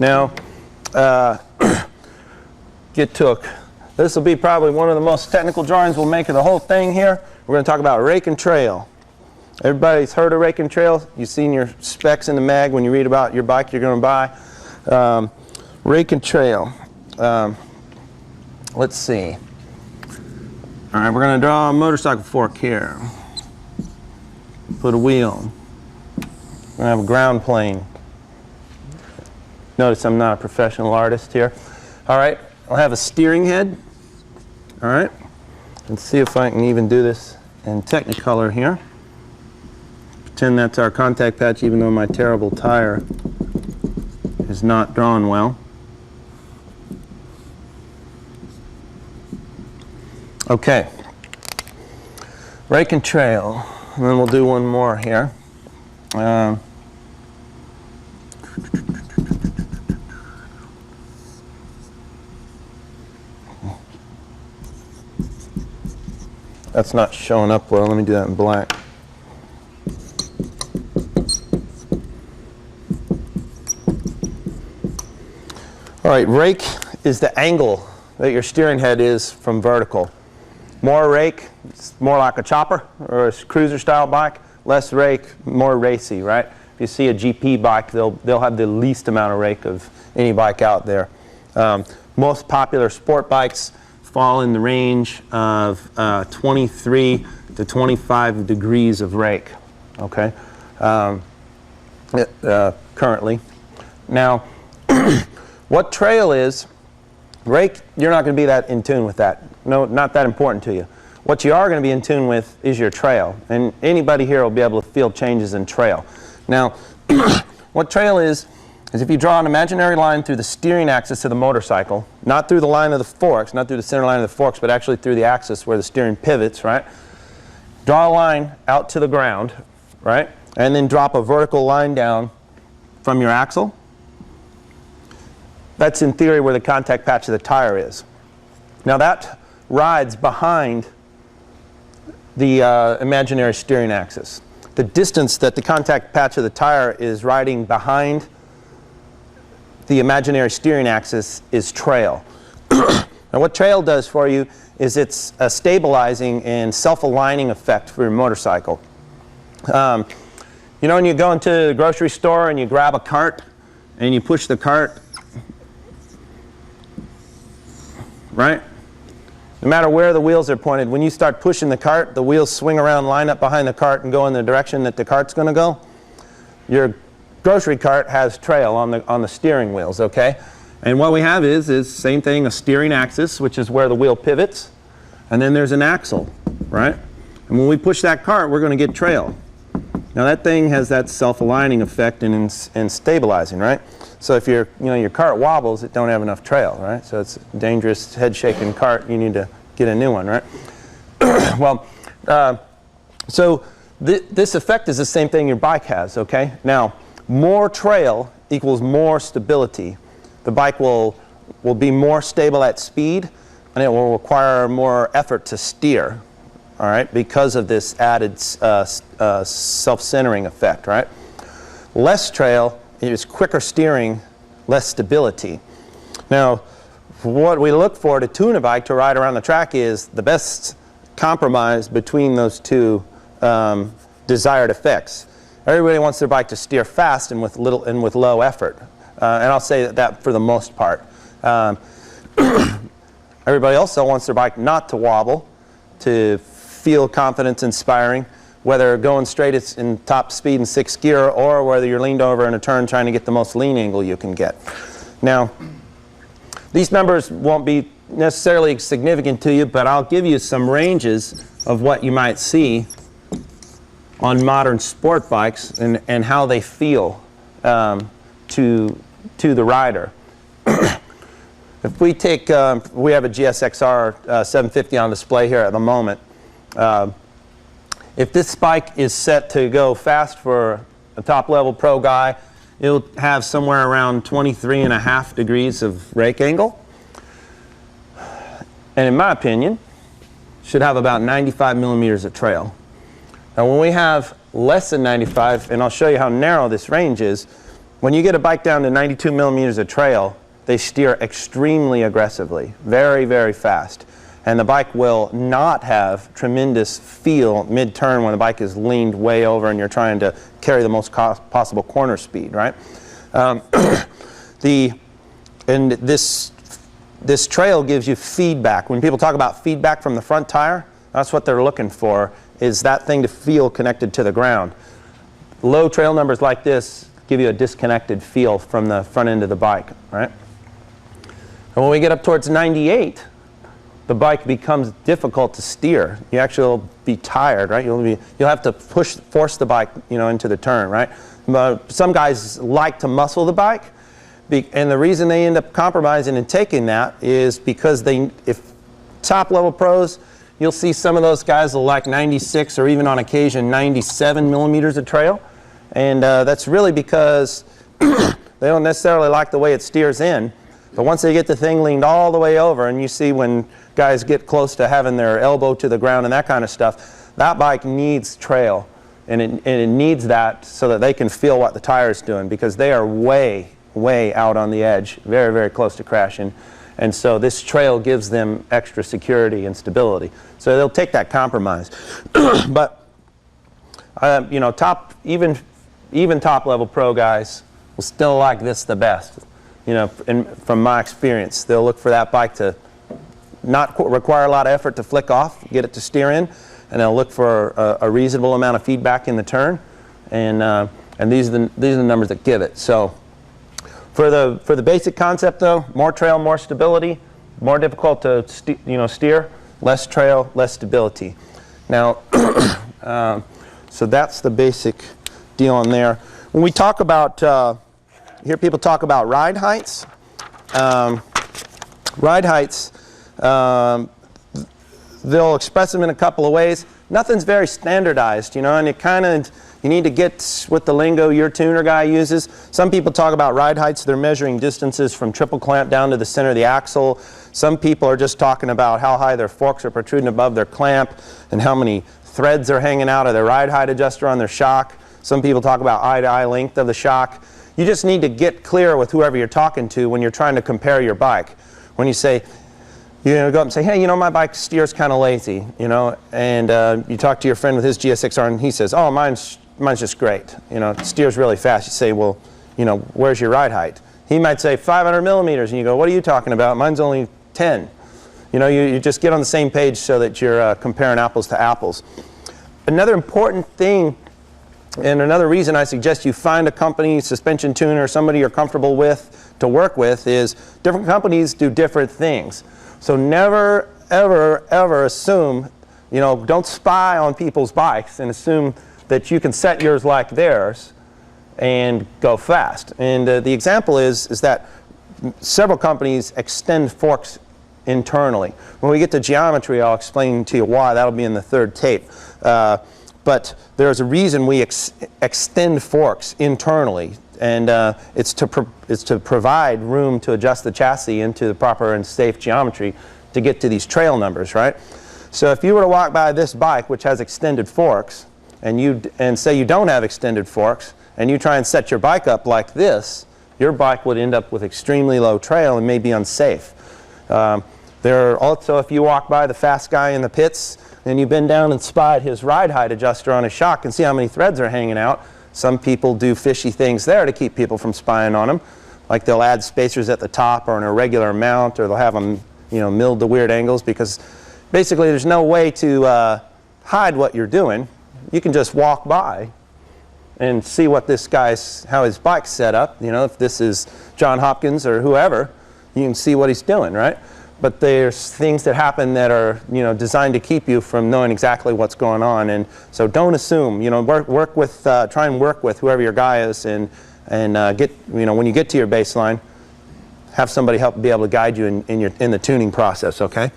Now, this will be probably one of the most technical drawings we'll make of the whole thing here. We're going to talk about rake and trail. Everybody's heard of rake and trail. You've seen your specs in the mag when you read about your bike you're going to buy. Rake and trail. Let's see. All right, we're going to draw a motorcycle fork here. Put a wheel. We're going to have a ground plane. Notice I'm not a professional artist here. All right, I'll have a steering head. All right, let's see if I can even do this in Technicolor here. Pretend that's our contact patch, even though my terrible tire is not drawn well. Okay, rake and trail, and then we'll do one more here. That's not showing up well. Let me do that in black. All right, rake is the angle that your steering head is from vertical. More rake, it's more like a chopper or a cruiser style bike. Less rake, more racy, right? If you see a GP bike, they'll have the least amount of rake of any bike out there. Most popular sport bikes fall in the range of 23 to 25 degrees of rake, okay, currently. Now, what trail is, rake, you're not going to be that in tune with that. No, not that important to you. What you are going to be in tune with is your trail, and anybody here will be able to feel changes in trail. Now, what trail is if you draw an imaginary line through the steering axis of the motorcycle, not through the line of the forks, not through the center line of the forks, but actually through the axis where the steering pivots, right? Draw a line out to the ground, right? And then drop a vertical line down from your axle. That's in theory where the contact patch of the tire is. Now that rides behind the imaginary steering axis. The distance that the contact patch of the tire is riding behind the imaginary steering axis is trail. Now what trail does for you is it's a stabilizing and self-aligning effect for your motorcycle. You know when you go into the grocery store and you grab a cart and you push the cart, right? No matter where the wheels are pointed, when you start pushing the cart, the wheels swing around, line up behind the cart and go in the direction that the cart's going to go. Your grocery cart has trail on the steering wheels, okay? And what we have is same thing, a steering axis, which is where the wheel pivots, and then there's an axle, right? And when we push that cart, we're going to get trail. Now that thing has that self-aligning effect and stabilizing, right? So if your cart wobbles, it don't have enough trail, right? So it's a dangerous head-shaking cart. You need to get a new one, right? Well, this effect is the same thing your bike has, okay? Now, more trail equals more stability. The bike will be more stable at speed, and it will require more effort to steer, all right, because of this added self-centering effect, right? Less trail is quicker steering, less stability. Now, what we look for to tune a bike to ride around the track is the best compromise between those two desired effects. Everybody wants their bike to steer fast and with low effort, and I'll say that for the most part. Everybody also wants their bike not to wobble, to feel confidence inspiring, whether going straight in top speed in 6th gear or whether you're leaned over in a turn trying to get the most lean angle you can get. Now, these numbers won't be necessarily significant to you, but I'll give you some ranges of what you might see on modern sport bikes and how they feel to the rider. If we take, we have a GSXR 750 on display here at the moment. If this bike is set to go fast for a top-level pro guy, it'll have somewhere around 23.5 degrees of rake angle. And in my opinion, should have about 95 millimeters of trail. Now when we have less than 95, and I'll show you how narrow this range is, When you get a bike down to 92 millimeters of trail, they steer extremely aggressively, very, very fast. And the bike will not have tremendous feel mid-turn when the bike is leaned way over and you're trying to carry the most possible corner speed, right? This trail gives you feedback. When people talk about feedback from the front tire, that's what they're looking for, is that thing to feel connected to the ground. Low trail numbers like this give you a disconnected feel from the front end of the bike, right? And when we get up towards 98, the bike becomes difficult to steer. You actually will be tired, right? You'll have to force the bike, into the turn, right? Some guys like to muscle the bike, and the reason they end up compromising and taking that is because if top level pros, you'll see some of those guys will like 96 or even on occasion 97 millimeters of trail, and that's really because they don't necessarily like the way it steers in. But once they get the thing leaned all the way over, and you see when guys get close to having their elbow to the ground and that kind of stuff, that bike needs trail, and it needs that so that they can feel what the tire is doing, because they are way, way out on the edge, very, very close to crashing. And so this trail gives them extra security and stability. So they'll take that compromise. But even top level pro guys will still like this the best. From my experience, they'll look for that bike to not require a lot of effort to flick off, get it to steer in, and they'll look for a reasonable amount of feedback in the turn, and these are the numbers that give it. So for the basic concept though, more trail, more stability, more difficult to steer, less trail, less stability. Now, so that's the basic deal on there. When we talk about you hear people talk about ride heights. Ride heights, they'll express them in a couple of ways. Nothing's very standardized, and you need to get with the lingo your tuner guy uses. Some people talk about ride heights. They're measuring distances from triple clamp down to the center of the axle. Some people are just talking about how high their forks are protruding above their clamp and how many threads are hanging out of their ride height adjuster on their shock. Some people talk about eye-to-eye length of the shock. You just need to get clear with whoever you're talking to when you're trying to compare your bike. When you say, go up and say, hey, my bike steers kind of lazy, and you talk to your friend with his GSXR and he says, oh, mine's just great, it steers really fast. You say, well, where's your ride height? He might say 500 millimeters, and you go, what are you talking about? Mine's only 10. You just get on the same page so that you're comparing apples to apples. Another important thing, and another reason I suggest you find a company, suspension tuner, somebody you're comfortable with to work with, is different companies do different things. So never, ever, ever assume, don't spy on people's bikes and assume that you can set yours like theirs and go fast. And the example is that several companies extend forks internally. When we get to geometry, I'll explain to you why. That'll be in the third tape. But there's a reason we extend forks internally, and it's to provide room to adjust the chassis into the proper and safe geometry to get to these trail numbers, right? So if you were to walk by this bike, which has extended forks, and say you don't have extended forks, and you try and set your bike up like this, your bike would end up with extremely low trail and may be unsafe. Also, if you walk by the fast guy in the pits, and you bend down and spot his ride height adjuster on his shock and see how many threads are hanging out. Some people do fishy things there to keep people from spying on them. Like they'll add spacers at the top or an irregular mount, or they'll have them milled to weird angles, because basically there's no way to hide what you're doing. You can just walk by and see what how his bike's set up. If this is John Hopkins or whoever, you can see what he's doing, right? But there's things that happen that are designed to keep you from knowing exactly what's going on, and so don't assume. Try and work with whoever your guy is, and get when you get to your baseline, have somebody be able to guide you in the tuning process. Okay.